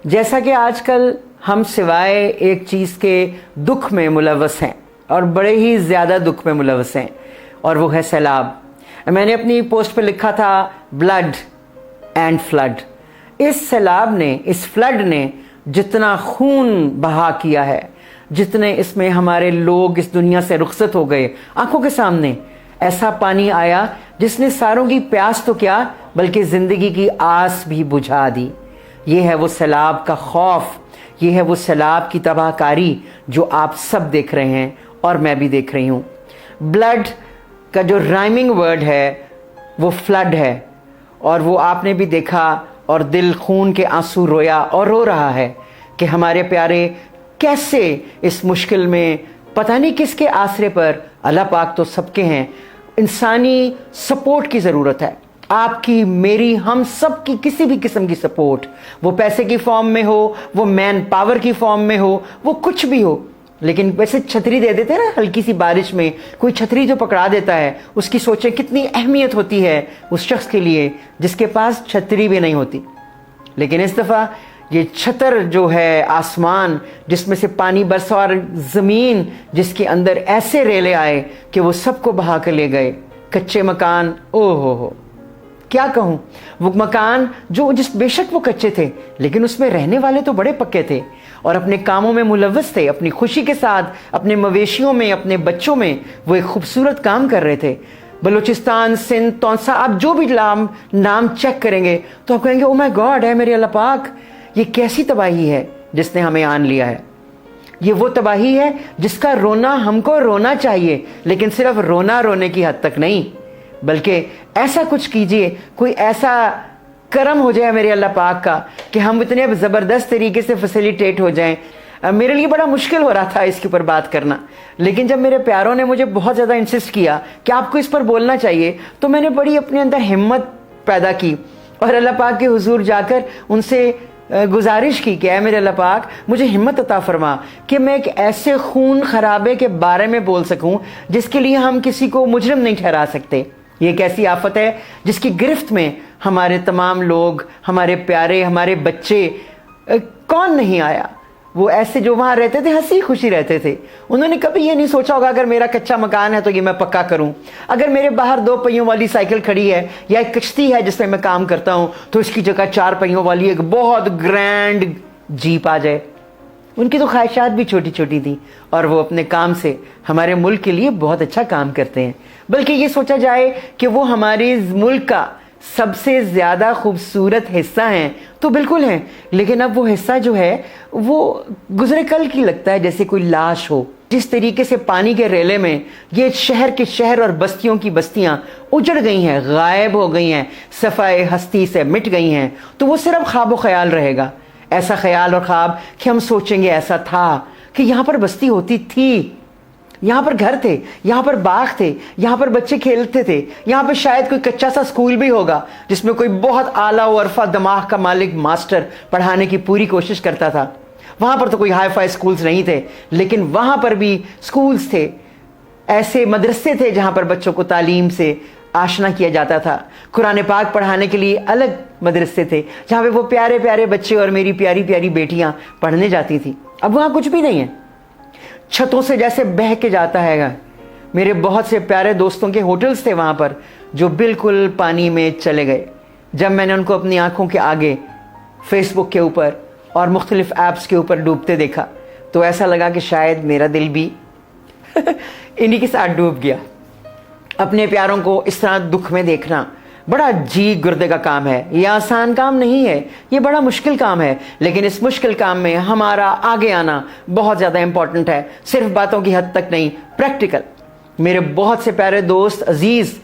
جیسا کہ آج کل ہم سوائے ایک چیز کے دکھ میں ملوث ہیں اور بڑے ہی زیادہ دکھ میں ملوث ہیں، اور وہ ہے سیلاب۔ میں نے اپنی پوسٹ پہ لکھا تھا بلڈ اینڈ فلڈ۔ اس سیلاب نے، اس فلڈ نے جتنا خون بہا کیا ہے، جتنے اس میں ہمارے لوگ اس دنیا سے رخصت ہو گئے، آنکھوں کے سامنے ایسا پانی آیا جس نے ساروں کی پیاس تو کیا بلکہ زندگی کی آس بھی بجھا دی۔ یہ ہے وہ سیلاب کا خوف، یہ ہے وہ سیلاب کی تباہ کاری جو آپ سب دیکھ رہے ہیں اور میں بھی دیکھ رہی ہوں۔ بلڈ کا جو رائمنگ ورڈ ہے وہ فلڈ ہے، اور وہ آپ نے بھی دیکھا، اور دل خون کے آنسو رویا اور رو رہا ہے کہ ہمارے پیارے کیسے اس مشکل میں پتہ نہیں کس کے آسرے پر، اللہ پاک تو سب کے ہیں، انسانی سپورٹ کی ضرورت ہے، آپ کی، میری، ہم سب کی، کسی بھی قسم کی سپورٹ، وہ پیسے کی فارم میں ہو، وہ مین پاور کی فارم میں ہو، وہ کچھ بھی ہو۔ لیکن ویسے چھتری دے دیتے ہیں نا، ہلکی سی بارش میں کوئی چھتری جو پکڑا دیتا ہے، اس کی سوچیں کتنی اہمیت ہوتی ہے اس شخص کے لیے جس کے پاس چھتری بھی نہیں ہوتی۔ لیکن اس دفعہ یہ چھتر جو ہے آسمان جس میں سے پانی برسا، اور زمین جس کے اندر ایسے ریلے آئے کہ وہ سب کو بہا کر لے گئے، کچے مکان، او ہو کیا کہوں، وہ مکان جس بے شک وہ کچے تھے لیکن اس میں رہنے والے تو بڑے پکے تھے اور اپنے کاموں میں ملوث تھے، اپنی خوشی کے ساتھ اپنے مویشیوں میں، اپنے بچوں میں وہ ایک خوبصورت کام کر رہے تھے۔ بلوچستان، سندھ، تونسا، آپ جو بھی نام چیک کریں گے تو آپ کہیں گے او مائی گاڈ، ہے میرے اللہ پاک، یہ کیسی تباہی ہے جس نے ہمیں آن لیا ہے۔ یہ وہ تباہی ہے جس کا رونا ہم کو رونا چاہیے، لیکن صرف رونے کی حد تک نہیں، بلکہ ایسا کچھ کیجئے، کوئی ایسا کرم ہو جائے میرے اللہ پاک کا کہ ہم اتنے زبردست طریقے سے فیسیلیٹیٹ ہو جائیں۔ میرے لیے بڑا مشکل ہو رہا تھا اس کے اوپر بات کرنا، لیکن جب میرے پیاروں نے مجھے بہت زیادہ انسسٹ کیا کہ آپ کو اس پر بولنا چاہیے، تو میں نے بڑی اپنے اندر ہمت پیدا کی اور اللہ پاک کے حضور جا کر ان سے گزارش کی کہ اے میرے اللہ پاک، مجھے ہمت عطا فرما کہ میں ایک ایسے خون خرابے کے بارے میں بول سکوں جس کے لیے ہم کسی کو مجرم نہیں ٹھہرا سکتے۔ یہ ایک ایسی آفت ہے جس کی گرفت میں ہمارے تمام لوگ، ہمارے پیارے، ہمارے بچے، کون نہیں آیا؟ وہ ایسے جو وہاں رہتے تھے ہنسی خوشی رہتے تھے، انہوں نے کبھی یہ نہیں سوچا ہوگا اگر میرا کچا مکان ہے تو یہ میں پکا کروں، اگر میرے باہر 2 پہیوں والی سائیکل کھڑی ہے یا ایک کشتی ہے جس میں میں کام کرتا ہوں تو اس کی جگہ 4 پہیوں والی ایک بہت گرینڈ جیپ آ جائے۔ ان کی تو خواہشات بھی چھوٹی چھوٹی تھیں اور وہ اپنے کام سے ہمارے ملک کے لیے بہت اچھا کام کرتے ہیں، بلکہ یہ سوچا جائے کہ وہ ہمارے ملک کا سب سے زیادہ خوبصورت حصہ ہیں تو بالکل ہیں، لیکن اب وہ حصہ جو ہے وہ گزرے کل کی لگتا ہے، جیسے کوئی لاش ہو۔ جس طریقے سے پانی کے ریلے میں یہ شہر کے شہر اور بستیوں کی بستیاں اجڑ گئی ہیں، غائب ہو گئی ہیں، صفائے ہستی سے مٹ گئی ہیں، تو وہ صرف خواب و خیال رہے گا، ایسا خیال اور خواب کہ ہم سوچیں گے ایسا تھا کہ یہاں پر بستی ہوتی تھی، یہاں پر گھر تھے، یہاں پر باغ تھے، یہاں پر بچے کھیلتے تھے، یہاں پر شاید کوئی کچا سا اسکول بھی ہوگا جس میں کوئی بہت اعلیٰ و عرفہ دماغ کا مالک ماسٹر پڑھانے کی پوری کوشش کرتا تھا۔ وہاں پر تو کوئی ہائی فائی اسکولز نہیں تھے، لیکن وہاں پر بھی اسکولز تھے، ایسے مدرسے تھے جہاں پر بچوں کو تعلیم سے آشنا کیا جاتا تھا، قرآن پاک پڑھانے کے لیے الگ مدرسے تھے جہاں پہ وہ پیارے پیارے بچے اور میری پیاری پیاری بیٹیاں پڑھنے جاتی تھیں۔ اب وہاں کچھ بھی نہیں ہے، چھتوں سے جیسے بہہ کے جاتا ہے گا۔ میرے بہت سے پیارے دوستوں کے ہوٹلز تھے وہاں پر جو بالکل پانی میں چلے گئے۔ جب میں نے ان کو اپنی آنکھوں کے آگے فیس بک کے اوپر اور مختلف ایپس کے اوپر ڈوبتے دیکھا تو ایسا لگا کہ شاید میرا دل بھی انہی کے ساتھ ڈوب گیا۔ اپنے پیاروں کو اس طرح دکھ میں دیکھنا بڑا جی گردے کا کام ہے، یہ آسان کام نہیں ہے، یہ بڑا مشکل کام ہے، لیکن اس مشکل کام میں ہمارا آگے آنا بہت زیادہ امپورٹنٹ ہے، صرف باتوں کی حد تک نہیں، پریکٹیکل۔ میرے بہت سے پیارے دوست عزیز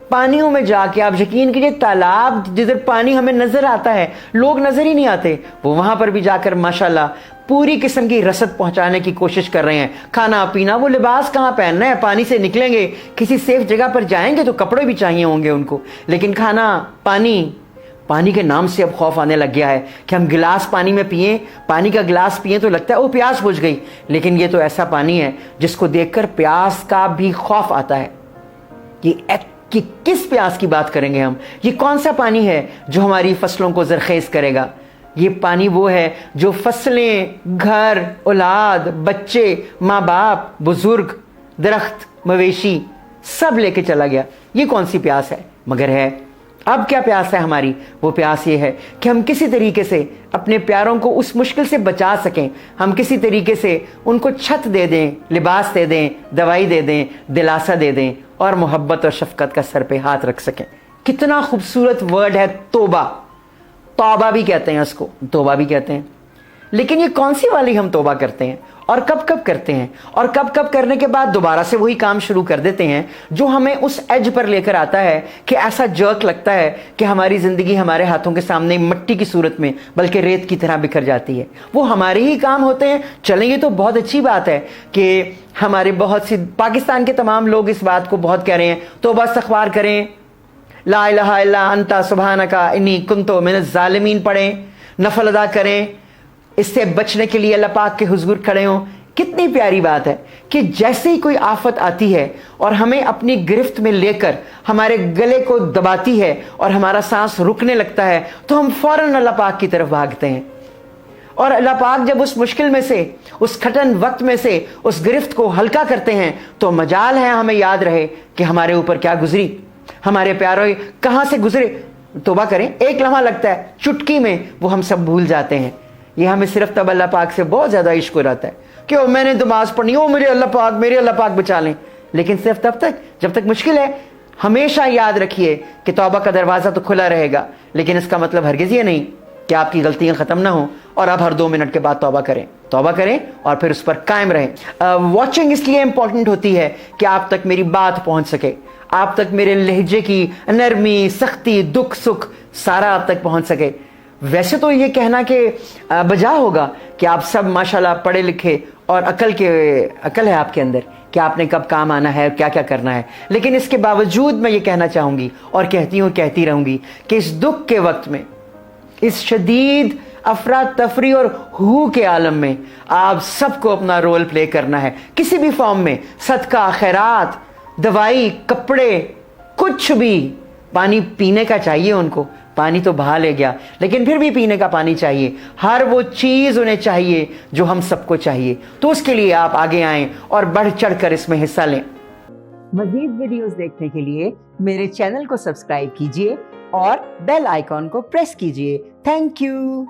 پانیوں میں جا کے، آپ یقین کیجئے تالاب جدھر پانی ہمیں نظر آتا ہے لوگ نظر ہی نہیں آتے، وہ وہاں پر بھی جا کر ماشاءاللہ پوری قسم کی رسد پہنچانے کی کوشش کر رہے ہیں، کھانا پینا، وہ لباس کہاں پہننا ہے، پانی سے نکلیں گے کسی سیف جگہ پر جائیں گے تو کپڑے بھی چاہیے ہوں گے ان کو، لیکن کھانا، پانی کے نام سے اب خوف آنے لگ گیا ہے کہ ہم گلاس پانی میں پئیں، پانی کا گلاس پئیں تو لگتا ہے او پیاس بجھ گئی، لیکن یہ تو ایسا پانی ہے جس کو دیکھ کر پیاس کا بھی خوف آتا ہے۔ کہ کس پیاس کی بات کریں گے ہم، یہ کون سا پانی ہے جو ہماری فصلوں کو زرخیز کرے گا؟ یہ پانی وہ ہے جو فصلیں، گھر، اولاد، بچے، ماں باپ، بزرگ، درخت، مویشی سب لے کے چلا گیا۔ یہ کون سی پیاس ہے؟ مگر ہے۔ اب کیا پیاس ہے ہماری؟ وہ پیاس یہ ہے کہ ہم کسی طریقے سے اپنے پیاروں کو اس مشکل سے بچا سکیں، ہم کسی طریقے سے ان کو چھت دے دیں، لباس دے دیں، دوائی دے دیں، دلاسا دے دیں، اور محبت اور شفقت کا سر پہ ہاتھ رکھ سکیں۔ کتنا خوبصورت ورڈ ہے توبہ۔ توبہ بھی کہتے ہیں اس کو، توبہ بھی کہتے ہیں۔ لیکن یہ کون سی والی ہم توبہ کرتے ہیں، اور کب کب کرتے ہیں، اور کب کب کرنے کے بعد دوبارہ سے وہی کام شروع کر دیتے ہیں جو ہمیں اس ایج پر لے کر آتا ہے کہ ایسا جرک لگتا ہے کہ ہماری زندگی ہمارے ہاتھوں کے سامنے مٹی کی صورت میں بلکہ ریت کی طرح بکھر جاتی ہے۔ وہ ہمارے ہی کام ہوتے ہیں۔ چلیں، یہ تو بہت اچھی بات ہے کہ ہمارے بہت سی پاکستان کے تمام لوگ اس بات کو بہت کہہ رہے ہیں، توبہ استغفار کریں، لا الہ الا انت سبحانک انی کنت من الظالمین پڑھیں، نفل ادا کریں، اس سے بچنے کے لیے اللہ پاک کے حضور کھڑے ہوں۔ کتنی پیاری بات ہے کہ جیسے ہی کوئی آفت آتی ہے اور ہمیں اپنی گرفت میں لے کر ہمارے گلے کو دباتی ہے اور ہمارا سانس رکنے لگتا ہے تو ہم فوراً اللہ پاک کی طرف بھاگتے ہیں، اور اللہ پاک جب اس مشکل میں سے، اس کھٹن وقت میں سے اس گرفت کو ہلکا کرتے ہیں تو مجال ہے ہمیں یاد رہے کہ ہمارے اوپر کیا گزری، ہمارے پیاروں کہاں سے گزرے۔ توبہ کریں، ایک لمحہ لگتا ہے، چٹکی میں وہ ہم سب بھول جاتے ہیں۔ یہ ہمیں صرف تب اللہ پاک سے بہت زیادہ عشق ہو رہتا ہے کہ میں نے نماز پڑھنی، میرے اللہ پاک بچا لیں، لیکن صرف تب تک جب تک مشکل ہے۔ ہمیشہ یاد رکھیے کہ توبہ کا دروازہ تو کھلا رہے گا، لیکن اس کا مطلب ہرگز یہ نہیں کہ آپ کی غلطیاں ختم نہ ہوں اور آپ ہر 2 منٹ کے بعد توبہ کریں اور پھر اس پر قائم رہیں۔ واچنگ اس لیے امپورٹنٹ ہوتی ہے کہ آپ تک میری بات پہنچ سکے، آپ تک میرے لہجے کی نرمی، سختی، دکھ، سکھ سارا آپ تک پہنچ سکے۔ ویسے تو یہ کہنا کہ بجا ہوگا کہ آپ سب ماشاءاللہ پڑھے لکھے اور عقل ہے آپ کے اندر کہ آپ نے کب کام آنا ہے اور کیا کیا کرنا ہے، لیکن اس کے باوجود میں یہ کہنا چاہوں گی اور کہتی رہوں گی کہ اس دکھ کے وقت میں، اس شدید افراتفری اور ہو کے عالم میں آپ سب کو اپنا رول پلے کرنا ہے، کسی بھی فارم میں، صدقہ، خیرات، دوائی، کپڑے، کچھ بھی۔ پانی پینے کا چاہیے ان کو، پانی تو بہا لے گیا، لیکن پھر بھی پینے کا پانی چاہیے، ہر وہ چیز انہیں چاہیے جو ہم سب کو چاہیے۔ تو اس کے لیے آپ آگے آئیں اور بڑھ چڑھ کر اس میں حصہ لیں۔ مزید ویڈیوز دیکھنے کے لیے میرے چینل کو سبسکرائب کیجیے اور بیل آئیکن کو پریس کیجیے۔ Thank you.